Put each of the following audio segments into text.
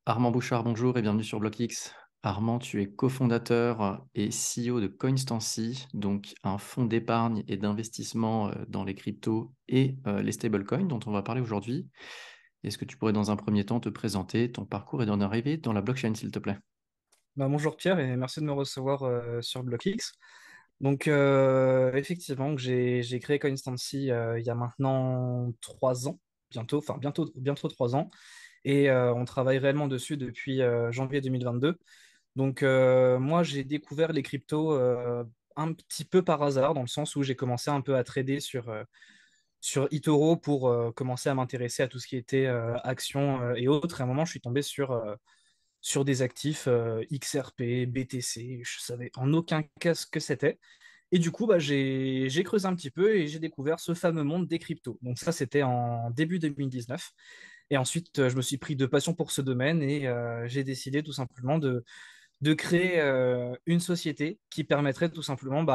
Armand Bouchard, bonjour et bienvenue sur BlockX. Armand, tu es cofondateur et CEO de Coinstancy, donc un fonds d'épargne et d'investissement dans les cryptos et les stablecoins dont on va parler aujourd'hui. Est-ce que tu pourrais dans un premier temps te présenter ton parcours et d'en arriver dans la blockchain, s'il te plaît? Bonjour Pierre et merci de me recevoir sur BlockX. Effectivement, j'ai créé CoinStancy il y a maintenant 3 ans, bientôt 3 ans, et on travaille réellement dessus depuis janvier 2022. Moi, j'ai découvert les cryptos un petit peu par hasard, dans le sens où j'ai commencé un peu à trader sur eToro pour commencer à m'intéresser à tout ce qui était actions et autres. Et à un moment, je suis tombé sur des actifs XRP, BTC, je savais en aucun cas ce que c'était. Et du coup, j'ai creusé un petit peu et j'ai découvert ce fameux monde des cryptos. Donc ça, c'était en début 2019. Et ensuite, je me suis pris de passion pour ce domaine et j'ai décidé tout simplement de créer une société qui permettrait tout simplement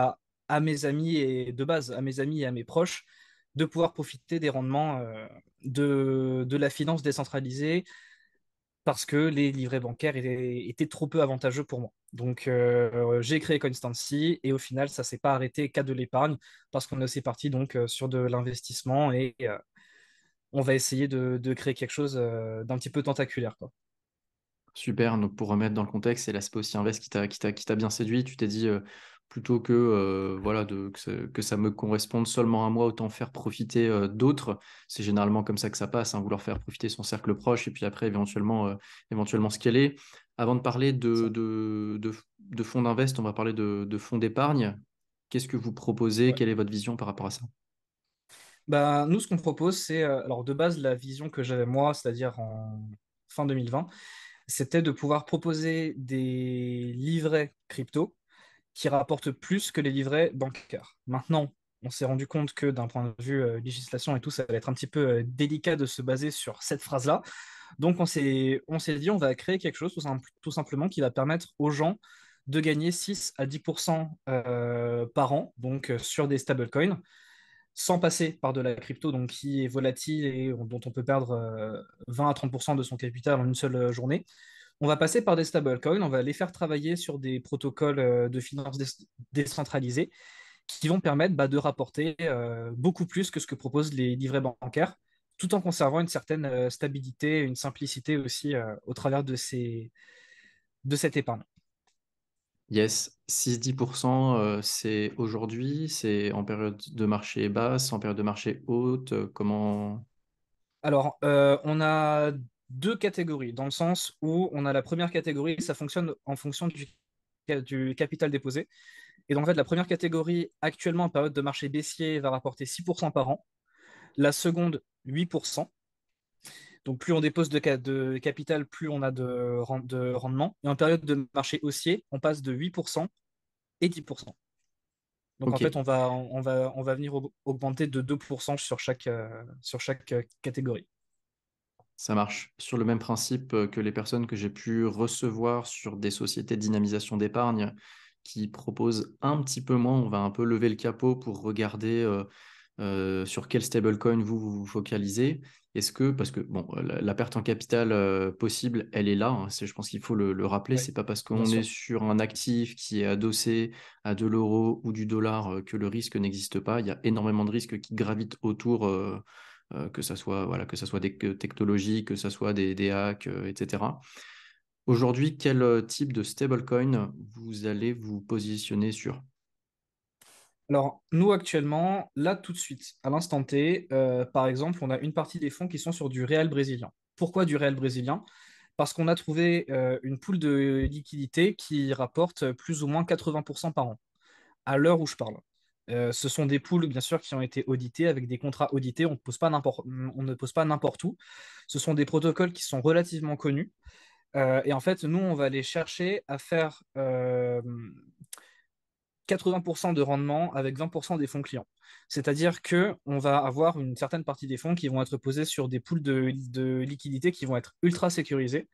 à mes amis et de base, à mes amis et à mes proches, de pouvoir profiter des rendements de la finance décentralisée, parce que les livrets bancaires étaient trop peu avantageux pour moi. J'ai créé Constancy et au final, ça s'est pas arrêté qu'à de l'épargne parce qu'on est aussi parti sur de l'investissement et on va essayer de créer quelque chose d'un petit peu tentaculaire, quoi. Super, donc pour remettre dans le contexte, c'est l'aspect aussi invest qui t'a bien séduit. Tu t'es dit plutôt que voilà que ça me corresponde seulement à moi, autant faire profiter d'autres. C'est généralement comme ça que ça passe, hein, vouloir faire profiter son cercle proche et puis après éventuellement scaler. Avant de parler Ça. de fonds d'invest, on va parler de fonds d'épargne. Qu'est-ce que vous proposez? Ouais. Quelle est votre vision par rapport à ça? Nous, ce qu'on propose, c'est, alors de base, la vision que j'avais moi, c'est-à-dire en fin 2020, c'était de pouvoir proposer des livrets crypto qui rapportent plus que les livrets bancaires. Maintenant, on s'est rendu compte que d'un point de vue législation et tout, ça va être un petit peu délicat de se baser sur cette phrase-là. Donc on s'est dit, on va créer quelque chose tout simplement qui va permettre aux gens de gagner 6 à 10% par an, sur des stablecoins, sans passer par de la crypto, donc qui est volatile et dont on peut perdre 20 à 30% de son capital en une seule journée. On va passer par des stablecoins, on va les faire travailler sur des protocoles de finance décentralisés qui vont permettre de rapporter beaucoup plus que ce que proposent les livrets bancaires, tout en conservant une certaine stabilité, une simplicité aussi au travers de cette épargne. Yes, 6-10%, c'est aujourd'hui, c'est en période de marché basse, en période de marché haute, comment... Alors, on a deux catégories, dans le sens où on a la première catégorie, ça fonctionne en fonction du capital déposé. Et donc, en fait, la première catégorie, actuellement en période de marché baissier, va rapporter 6% par an. La seconde, 8%. Donc, plus on dépose de capital, plus on a de rendement. Et en période de marché haussier, on passe de 8% et 10%. Donc, en Ok, fait, on va venir augmenter de 2% sur chaque catégorie. ça marche. Sur le même principe que les personnes que j'ai pu recevoir sur des sociétés de dynamisation d'épargne qui proposent un petit peu moins, on va un peu lever le capot pour regarder sur quel stablecoin vous focalisez. Est-ce que, parce que bon, la perte en capital possible, elle est là, hein, je pense qu'il faut le rappeler, Oui, c'est pas parce bien qu'on est sûr. sur un actif qui est adossé à de l'euro ou du dollar que le risque n'existe pas. Il y a énormément de risques qui gravitent autour. Que ça soit, voilà, que ça soit des technologies, que ça soit des hacks, etc. Aujourd'hui, quel type de stablecoin vous allez vous positionner sur? Alors, nous, actuellement, là, tout de suite, à l'instant T, par exemple, on a une partie des fonds qui sont sur du réel brésilien. Pourquoi du réel brésilien? Parce qu'on a trouvé une pool de liquidité qui rapporte plus ou moins 80% par an, à l'heure où je parle. Ce sont des pools, bien sûr, qui ont été audités avec des contrats audités. On ne pose pas n'importe où. Ce sont des protocoles qui sont relativement connus. Et en fait, nous, on va aller chercher à faire 80% de rendement avec 20% des fonds clients. C'est-à-dire que on va avoir une certaine partie des fonds qui vont être posés sur des pools de liquidités qui vont être ultra sécurisés,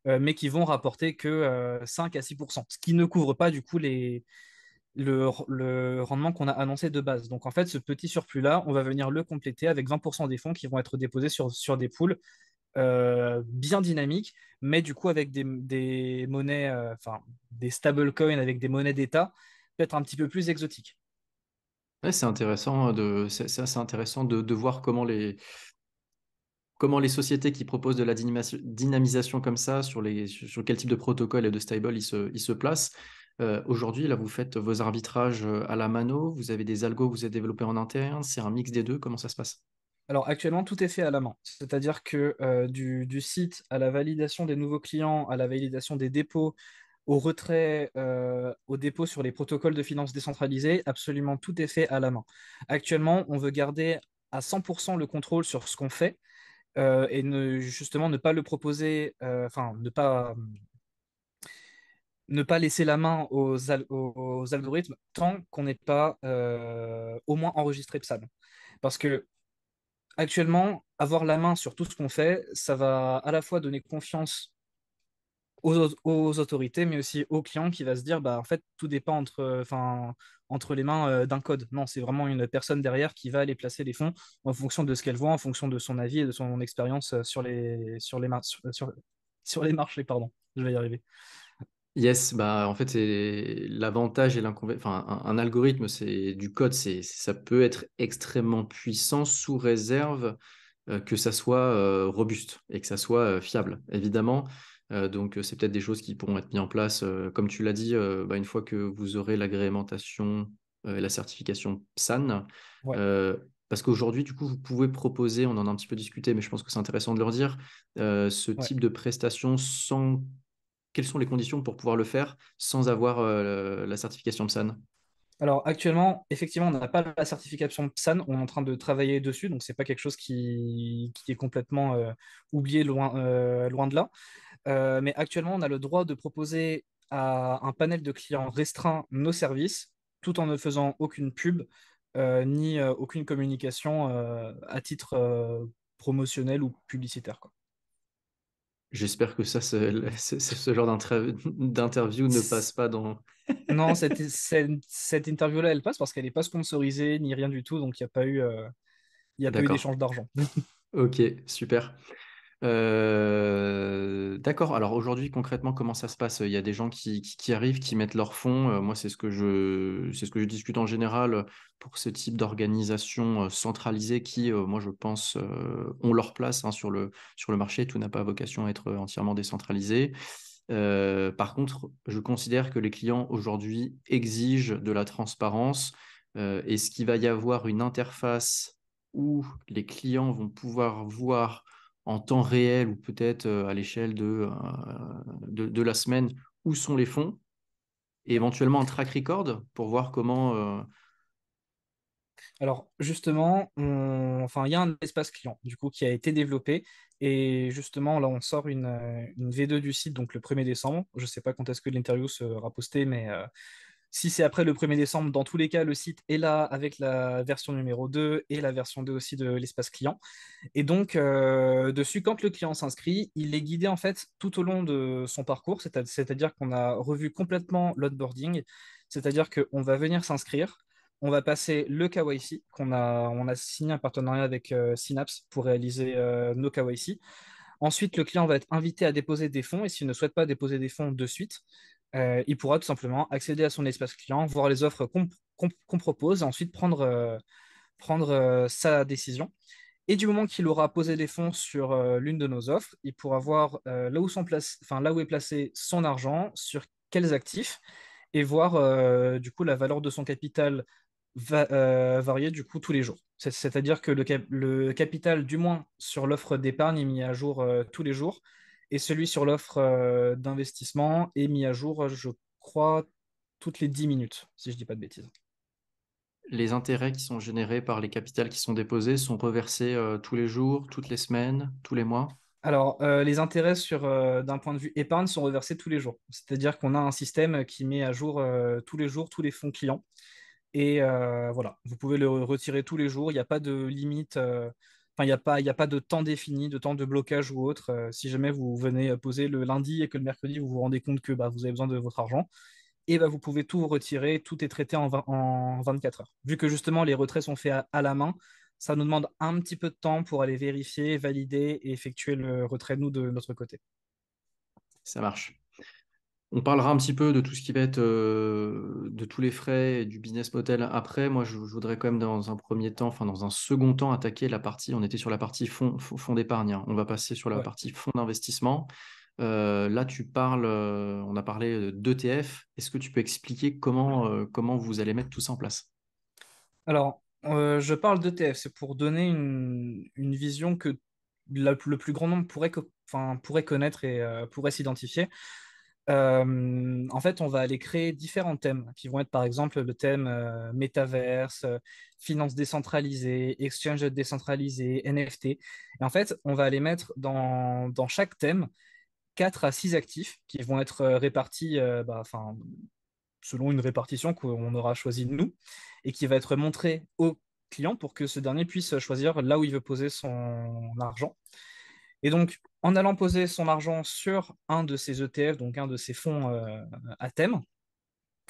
mais qui vont rapporter que 5 à 6%, ce qui ne couvre pas du coup le rendement qu'on a annoncé de base. Donc en fait, ce petit surplus-là, on va venir le compléter avec 20% des fonds qui vont être déposés sur des pools bien dynamiques, mais du coup avec des monnaies, enfin des stablecoins avec des monnaies d'État, peut-être un petit peu plus exotiques. Ouais, c'est intéressant c'est assez intéressant de voir comment les sociétés qui proposent de la dynamisation comme ça, sur quel type de protocole et de stable ils se placent. Aujourd'hui, là, vous faites vos arbitrages à la mano, vous avez des algos que vous avez développés en interne, c'est un mix des deux, comment ça se passe? Alors actuellement, tout est fait à la main. C'est-à-dire que du site à la validation des nouveaux clients, à la validation des dépôts, au retrait, au dépôt sur les protocoles de finances décentralisés, absolument tout est fait à la main. Actuellement, on veut garder à 100% le contrôle sur ce qu'on fait et justement ne pas le proposer, enfin ne pas laisser la main aux algorithmes tant qu'on n'est pas au moins enregistré PSAN. Parce que actuellement, avoir la main sur tout ce qu'on fait, ça va à la fois donner confiance aux autorités, mais aussi aux clients qui va se dire, bah, en fait, tout dépend entre les mains d'un code. Non, c'est vraiment une personne derrière qui va aller placer les fonds en fonction de ce qu'elle voit, en fonction de son avis et de son expérience sur les marchés, pardon. Je vais y arriver. Yes, bah en fait c'est l'avantage et l'inconvénient. Enfin, un algorithme, c'est du code, ça peut être extrêmement puissant sous réserve que ça soit robuste et que ça soit fiable, évidemment. Donc c'est peut-être des choses qui pourront être mises en place, comme tu l'as dit, bah, une fois que vous aurez l'agrémentation et la certification PSAN. Ouais, Euh, Parce qu'aujourd'hui, du coup, vous pouvez proposer, on en a un petit peu discuté, mais je pense que c'est intéressant de leur dire, ce ouais. type de prestation sans quelles sont les conditions pour pouvoir le faire sans avoir la certification PSAN? Alors actuellement, effectivement, on n'a pas la certification PSAN, on est en train de travailler dessus, donc c'est pas quelque chose qui est complètement oublié loin de là. Mais actuellement, on a le droit de proposer à un panel de clients restreint nos services, tout en ne faisant aucune pub ni aucune communication à titre promotionnel ou publicitaire, quoi. J'espère que ça, ce genre d'interview ne passe pas dans... Non, cette interview-là, elle passe parce qu'elle n'est pas sponsorisée ni rien du tout, donc il y a pas eu D'accord. d'échange d'argent. Ok, super. D'accord. Alors aujourd'hui, concrètement, comment ça se passe? Il y a des gens qui arrivent, qui mettent leurs fonds. Moi, c'est ce que je discute en général pour ce type d'organisation centralisée qui, moi, je pense, ont leur place hein, sur le marché. Tout n'a pas vocation à être entièrement décentralisé. Par contre, je considère que les clients aujourd'hui exigent de la transparence. Est-ce qu'il va y avoir une interface où les clients vont pouvoir voir en temps réel ou peut-être à l'échelle de la semaine où sont les fonds et Ouais. éventuellement un track record pour voir comment... Alors justement, enfin, il y a un espace client du coup qui a été développé et justement là on sort une V2 du site donc le 1er décembre. Je ne sais pas quand est-ce que l'interview sera postée, mais si c'est après le 1er décembre, dans tous les cas, le site est là avec la version numéro 2 et la version 2 aussi de l'espace client. Et donc, dessus, quand le client s'inscrit, il est guidé en fait tout au long de son parcours, c'est-à-dire qu'on a revu complètement l'onboarding, c'est-à-dire qu'on va venir s'inscrire, on va passer le KYC, on a signé un partenariat avec Synapse pour réaliser nos KYC. Ensuite, le client va être invité à déposer des fonds et s'il ne souhaite pas déposer des fonds de suite, il pourra tout simplement accéder à son espace client, voir les offres qu'on propose et ensuite prendre sa décision. Et du moment qu'il aura posé des fonds sur l'une de nos offres, il pourra voir là où est placé son argent, sur quels actifs, et voir du coup la valeur de son capital varier du coup tous les jours. C'est-à-dire que le capital, du moins sur l'offre d'épargne, est mis à jour tous les jours, et celui sur l'offre d'investissement est mis à jour, je crois, toutes les 10 minutes, si je dis pas de bêtises. Les intérêts qui sont générés par les capitales qui sont déposés sont reversés tous les jours, toutes les semaines, tous les mois. Alors, les intérêts d'un point de vue épargne sont reversés tous les jours. C'est-à-dire qu'on a un système qui met à jour tous les jours tous les fonds clients. Et voilà, vous pouvez le retirer tous les jours. Il n'y a pas de limite. Enfin, il y a pas de temps défini, de temps de blocage ou autre. Si jamais vous venez poser le lundi et que le mercredi, vous vous rendez compte que bah, vous avez besoin de votre argent, et bah, vous pouvez tout retirer. Tout est traité en 24 heures. Vu que justement, les retraits sont faits à la main, Ça nous demande un petit peu de temps pour aller vérifier, valider et effectuer le retrait, nous, de notre côté. Ça marche. On parlera un petit peu de tout ce qui va être de tous les frais et du business model après. Moi, je voudrais quand même dans un premier temps, enfin dans un second temps, attaquer la partie. On était sur la partie fonds d'épargne, hein. On va passer sur la Ouais. partie fonds d'investissement. Là, tu parles, on a parlé d'ETF. Est-ce que tu peux expliquer comment vous allez mettre tout ça en place? Alors, je parle d'ETF, c'est pour donner une vision que le plus grand nombre pourrait connaître et pourrait s'identifier. En fait, on va aller créer différents thèmes qui vont être par exemple le thème métaverse, finance décentralisée, exchange décentralisé, NFT. Et en fait, on va aller mettre dans chaque thème 4 à 6 actifs qui vont être répartis selon une répartition qu'on aura choisie de nous et qui va être montrée au client pour que ce dernier puisse choisir là où il veut poser son argent. Et donc, en allant poser son argent sur un de ces ETF, donc un de ces fonds à thème,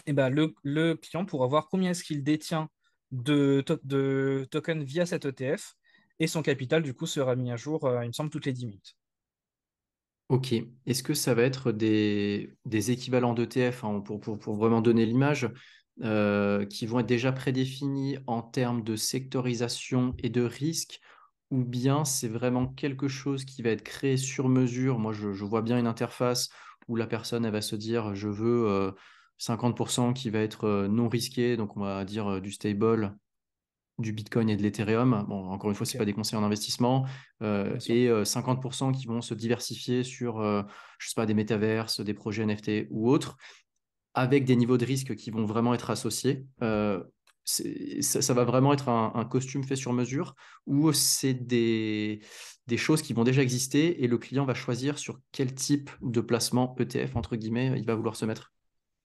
et ben le client pourra voir combien est-ce qu'il détient de tokens via cet ETF et son capital, du coup, sera mis à jour, il me semble, toutes les 10 minutes. Ok. Est-ce que ça va être des équivalents d'ETF, hein, pour vraiment donner l'image, qui vont être déjà prédéfinis en termes de sectorisation et de risque, ou bien c'est vraiment quelque chose qui va être créé sur mesure? Moi, je vois bien une interface où la personne elle va se dire, je veux 50% qui va être non risqué, donc on va dire du stable, du Bitcoin et de l'Ethereum. Bon, encore une fois, ce n'est Ok, pas des conseils en investissement. bien sûr. Et 50% qui vont se diversifier sur, je sais pas, des métaverses, des projets NFT ou autres, avec des niveaux de risque qui vont vraiment être associés. Ça va vraiment être un costume fait sur mesure ou c'est des choses qui vont déjà exister et le client va choisir sur quel type de placement ETF, entre guillemets, il va vouloir se mettre.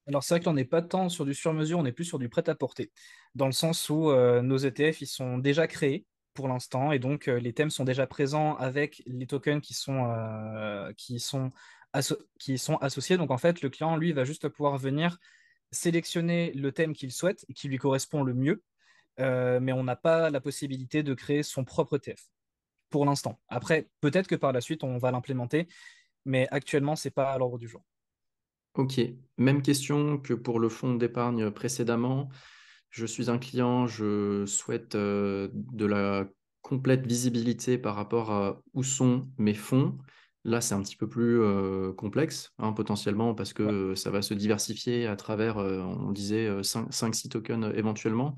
Alors, c'est vrai que là, on n'est pas tant sur du sur-mesure, on est plus sur du prêt-à-porter, dans le sens où nos ETF, ils sont déjà créés pour l'instant, et donc les thèmes sont déjà présents avec les tokens qui sont associés. Donc, en fait, le client, lui, va juste pouvoir venir sélectionner le thème qu'il souhaite et qui lui correspond le mieux, mais on n'a pas la possibilité de créer son propre ETF pour l'instant. Après, peut-être que par la suite, on va l'implémenter, mais actuellement, c'est pas à l'ordre du jour. Ok, même question que pour le fonds d'épargne précédemment. Je suis un client, je souhaite de la complète visibilité par rapport à où sont mes fonds. Là, c'est un petit peu plus complexe, hein, potentiellement, parce Ouais. que ça va se diversifier à travers, on disait, 5-6 tokens éventuellement.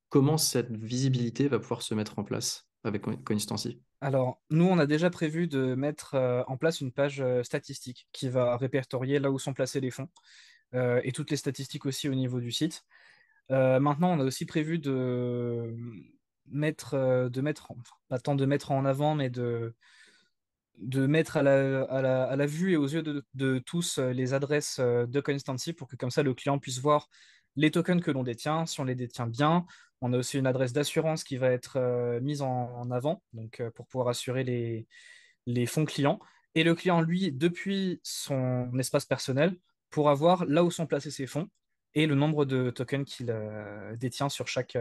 Comment cette visibilité va pouvoir se mettre en place avec Coinstancy? Alors, nous, on a déjà prévu de mettre en place une page statistique qui va répertorier là où sont placés les fonds et toutes les statistiques aussi au niveau du site. Maintenant, on a aussi prévu enfin, pas tant de mettre en avant, mais de mettre à la vue et aux yeux de tous les adresses de Coinstancy pour que comme ça le client puisse voir les tokens que l'on détient, si on les détient bien. On a aussi une adresse d'assurance qui va être mise en avant, donc pour pouvoir assurer les fonds clients. Et le client, lui, depuis son espace personnel, pourra voir là où sont placés ses fonds et le nombre de tokens qu'il détient sur chaque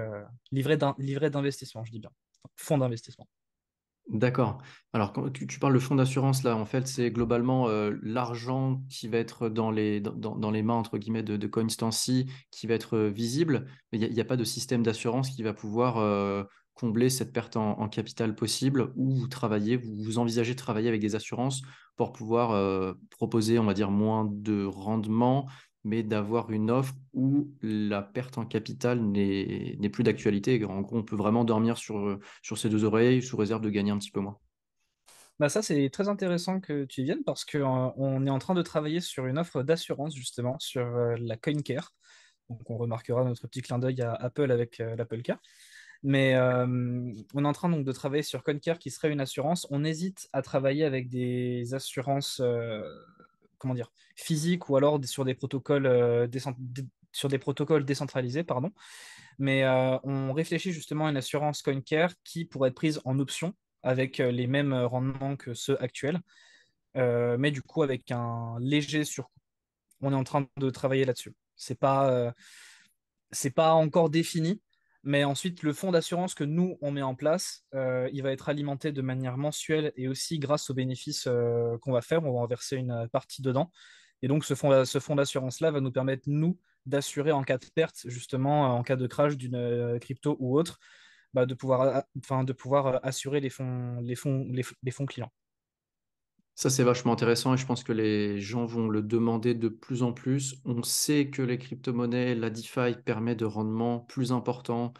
livret d'investissement, je dis bien, fonds d'investissement. D'accord. Alors, quand tu parles de fonds d'assurance, là, en fait, c'est globalement l'argent qui va être dans les mains, entre guillemets, de Coinstancy, qui va être visible. Mais il n'y a pas de système d'assurance qui va pouvoir combler cette perte en capital possible, ou vous envisagez de travailler avec des assurances pour pouvoir proposer, on va dire, moins de rendement, mais d'avoir une offre où la perte en capital n'est plus d'actualité. En gros, on peut vraiment dormir sur ses deux oreilles, sous réserve de gagner un petit peu moins. Bah ça, c'est très intéressant que tu y viennes parce que, on est en train de travailler sur une offre d'assurance justement sur la CoinCare. Donc on remarquera notre petit clin d'œil à Apple avec l'Apple Care. Mais on est en train donc de travailler sur CoinCare qui serait une assurance. On hésite à travailler avec des assurances comment dire, physiques ou alors sur des protocoles, sur des protocoles décentralisés, pardon. Mais on réfléchit justement à une assurance CoinCare qui pourrait être prise en option avec les mêmes rendements que ceux actuels, mais du coup avec un léger surcoût. On est en train de travailler là-dessus. C'est pas encore défini, Mais ensuite, le fonds d'assurance que nous, on met en place, il va être alimenté de manière mensuelle et aussi grâce aux bénéfices qu'on va faire, on va en verser une partie dedans. Et donc, ce fonds d'assurance-là va nous permettre, nous, d'assurer en cas de perte, justement, en cas de crash d'une crypto ou autre, bah, de pouvoir assurer les fonds clients. Ça, c'est vachement intéressant et je pense que les gens vont le demander de plus en plus. On sait que les crypto-monnaies, la DeFi permet de rendements plus importants,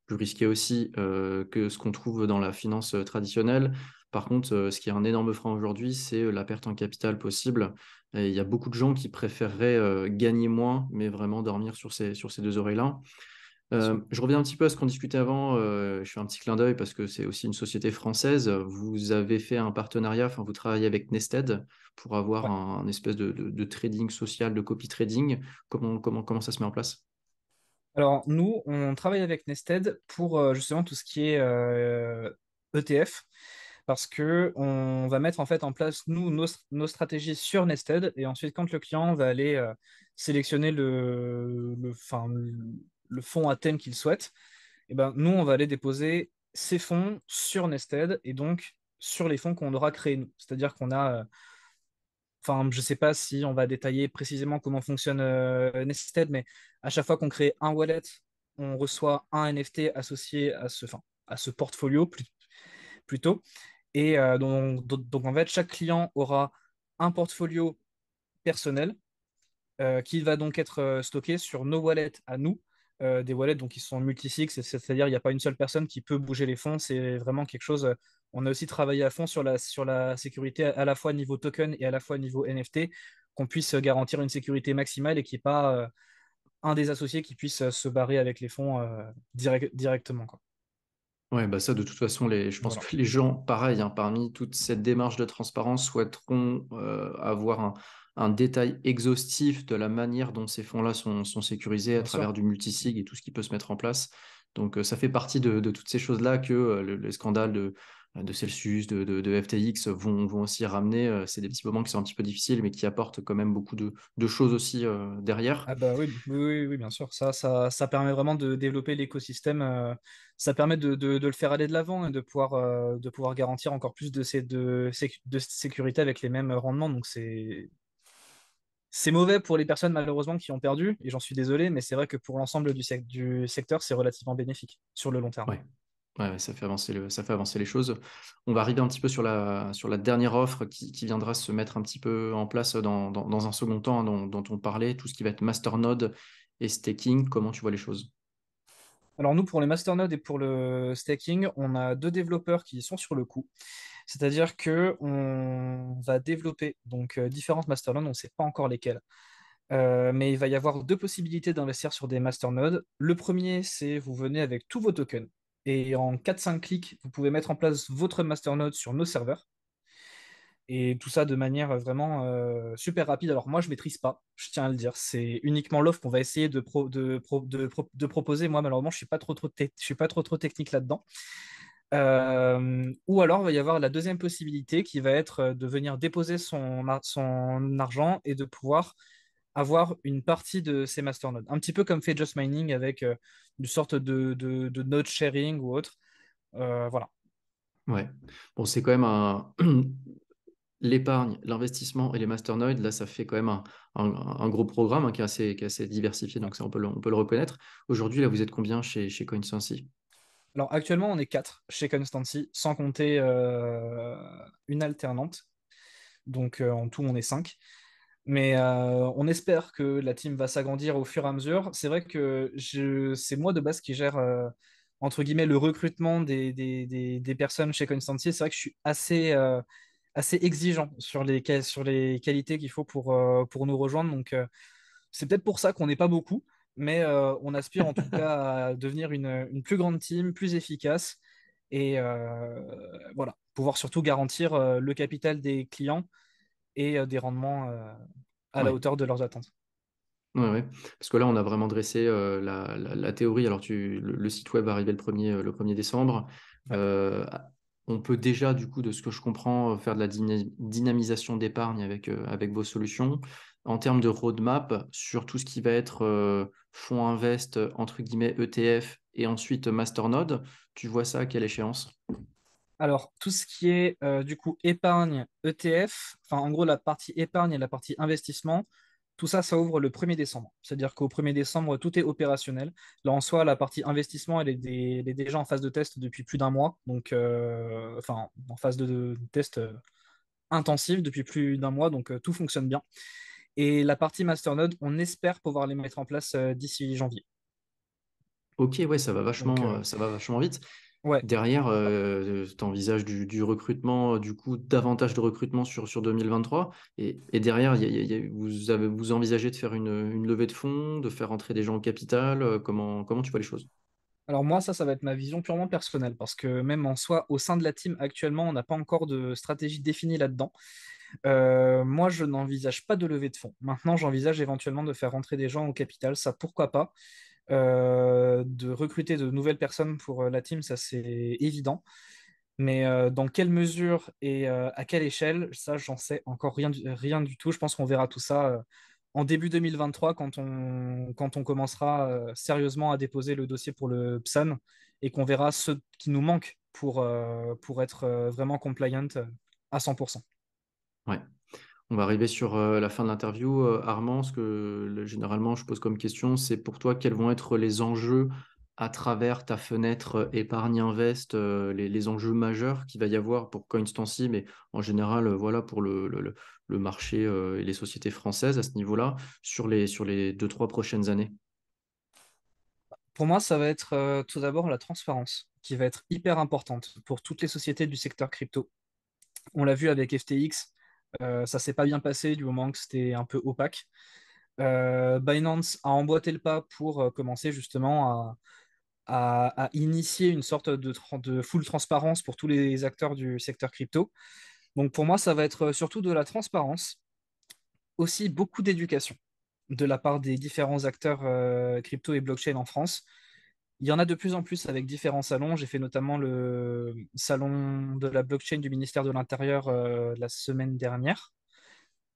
plus risqués aussi que ce qu'on trouve dans la finance traditionnelle. Par contre, ce qui est un énorme frein aujourd'hui, c'est la perte en capital possible. Et il y a beaucoup de gens qui préféreraient gagner moins, mais vraiment dormir sur ces deux oreilles-là. Bien sûr. Je reviens un petit peu à ce qu'on discutait avant. Je fais un petit clin d'œil parce que c'est aussi une société française. Vous avez fait un partenariat, enfin, vous travaillez avec Nested pour avoir Ouais. un espèce de trading social, de copy trading. Comment ça se met en place? Alors, nous, on travaille avec Nested pour justement tout ce qui est ETF, parce que on va mettre en fait en place, nous, nos stratégies sur Nested, et ensuite, quand le client va aller sélectionner le fonds à thème qu'il souhaite, et ben, nous, on va aller déposer ces fonds sur Nested, et donc sur les fonds qu'on aura créés, nous. C'est-à-dire qu'on a enfin, je ne sais pas si on va détailler précisément comment fonctionne Nested, mais à chaque fois qu'on crée un wallet, on reçoit un NFT associé à ce portfolio plutôt. Et donc, en fait, chaque client aura un portfolio personnel qui va donc être stocké sur nos wallets à nous. Des wallets donc, qui sont multisigs, c'est-à-dire il n'y a pas une seule personne qui peut bouger les fonds. C'est vraiment quelque chose. On a aussi travaillé à fond sur sur la sécurité à la fois niveau token et à la fois niveau NFT, qu'on puisse garantir une sécurité maximale et qu'il n'y ait pas un des associés qui puisse se barrer avec les fonds directement, quoi. Ouais, bah ça, de toute façon, je pense Voilà. que les gens, pareil, hein, parmi toute cette démarche de transparence, souhaiteront avoir un détail exhaustif de la manière dont ces fonds-là sont sécurisés à Bien sûr. travers du multisig et tout ce qui peut se mettre en place. Donc, ça fait partie de toutes ces choses-là que les scandales de Celsius, de FTX vont aussi ramener. C'est des petits moments qui sont un petit peu difficiles, mais qui apportent quand même beaucoup de choses aussi derrière. Ah bah oui, oui, oui, oui, bien sûr. Ça permet vraiment de développer l'écosystème. Ça permet de le faire aller de l'avant et de pouvoir garantir encore plus de sécurité avec les mêmes rendements. Donc c'est mauvais pour les personnes malheureusement qui ont perdu, et j'en suis désolé, mais c'est vrai que pour l'ensemble du secteur, c'est relativement bénéfique sur le long terme. Ouais. Ouais, ouais, ça fait avancer les choses. On va arriver un petit peu sur la dernière offre qui viendra se mettre un petit peu en place dans un second temps, hein, dont on parlait, tout ce qui va être masternode et staking. Comment tu vois les choses? Alors nous, pour les masternodes et pour le staking, on a deux développeurs qui sont sur le coup. C'est-à-dire que on va développer donc différentes masternodes, on ne sait pas encore lesquelles. Mais il va y avoir deux possibilités d'investir sur des masternodes. Le premier, c'est vous venez avec tous vos tokens et en 4-5 clics, vous pouvez mettre en place votre masternode sur nos serveurs. Et tout ça de manière vraiment super rapide. Alors moi, je maîtrise pas, je tiens à le dire. C'est uniquement l'offre qu'on va essayer de proposer. Moi, malheureusement, je suis pas trop technique là-dedans. Ou alors, il va y avoir la deuxième possibilité qui va être de venir déposer son argent et de pouvoir avoir une partie de ces masternodes. Un petit peu comme fait Just Mining avec une sorte de node sharing ou autre. Voilà. Ouais. Bon, c'est quand même l'épargne, l'investissement et les masternodes, là, ça fait quand même un gros programme, hein, qui est assez diversifié, Ouais. donc ça, on peut le reconnaître. Aujourd'hui, là, vous êtes combien chez CoinSensi? Alors actuellement, on est quatre chez Constancy, sans compter une alternante. Donc en tout, on est cinq. Mais on espère que la team va s'agrandir au fur et à mesure. C'est vrai que c'est moi de base qui gère, entre guillemets, le recrutement des personnes chez Constancy. C'est vrai que je suis assez exigeant sur sur les qualités qu'il faut pour nous rejoindre. Donc c'est peut-être pour ça qu'on n'est pas beaucoup, mais on aspire en tout cas à devenir une plus grande team, plus efficace, et voilà, pouvoir surtout garantir le capital des clients et des rendements à la Ouais. hauteur de leurs attentes. Ouais, ouais. Parce que là, on a vraiment dressé la théorie. Alors, le site web va arriver le 1er décembre. Ouais. Euh, on peut déjà, du coup, de ce que je comprends, faire de la dynamisation d'épargne avec vos solutions. En termes de roadmap, sur tout ce qui va être fonds invest, entre guillemets, ETF, et ensuite Masternode, tu vois ça à quelle échéance? Alors, tout ce qui est du coup épargne, ETF, enfin en gros la partie épargne et la partie investissement, tout ça, ça ouvre le 1er décembre. C'est-à-dire qu'au 1er décembre, tout est opérationnel. Là, en soi, la partie investissement, elle est déjà en phase de test depuis plus d'un mois. Donc, enfin, en phase de test intensive depuis plus d'un mois. Donc, tout fonctionne bien. Et la partie Masternode, on espère pouvoir les mettre en place d'ici janvier. Ok, ouais, Donc, ça va vachement vite. ouais. Derrière, tu envisages du recrutement, du coup, davantage de recrutement sur 2023. Et derrière, vous envisagez de faire une levée de fonds, de faire entrer des gens au capital. Comment tu vois les choses? Alors moi, ça va être ma vision purement personnelle, parce que même en soi, au sein de la team actuellement, on n'a pas encore de stratégie définie là-dedans. Moi, je n'envisage pas de levée de fonds. Maintenant, j'envisage éventuellement de faire rentrer des gens au capital, ça pourquoi pas. De recruter de nouvelles personnes pour la team, ça c'est évident. Mais dans quelle mesure et à quelle échelle, ça, j'en sais encore rien du tout. Je pense qu'on verra tout ça en début 2023 quand on commencera sérieusement à déposer le dossier pour le PSAN et qu'on verra ce qui nous manque pour être vraiment compliant à 100%. Ouais. On va arriver sur la fin de l'interview. Armand, ce que généralement je pose comme question, c'est pour toi, quels vont être les enjeux à travers ta fenêtre épargne invest, les enjeux majeurs qu'il va y avoir pour Coinstancy, mais en général, voilà, pour le marché et les sociétés françaises à ce niveau-là, sur les 2, 3 prochaines années. Pour moi, ça va être tout d'abord la transparence qui va être hyper importante pour toutes les sociétés du secteur crypto. On l'a vu avec FTX, ça s'est pas bien passé du moment que c'était un peu opaque. Binance a emboîté le pas pour commencer justement à initier une sorte de full transparence pour tous les acteurs du secteur crypto. Donc pour moi, ça va être surtout de la transparence, aussi beaucoup d'éducation de la part des différents acteurs crypto et blockchain en France. Il y en a de plus en plus avec différents salons. J'ai fait notamment le salon de la blockchain du ministère de l'Intérieur la semaine dernière,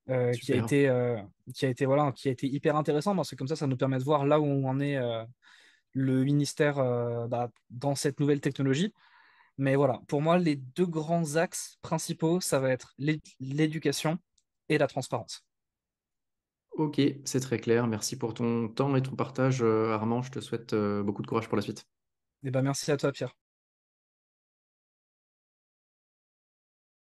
euh, qui a Super. été, euh, voilà, qui a été hyper intéressant parce que comme ça nous permet de voir là où on en est le ministère dans cette nouvelle technologie. Mais voilà, pour moi, les deux grands axes principaux, ça va être l'éducation et la transparence. Ok, c'est très clair. Merci pour ton temps et ton partage, Armand. Je te souhaite beaucoup de courage pour la suite. Et ben merci à toi, Pierre.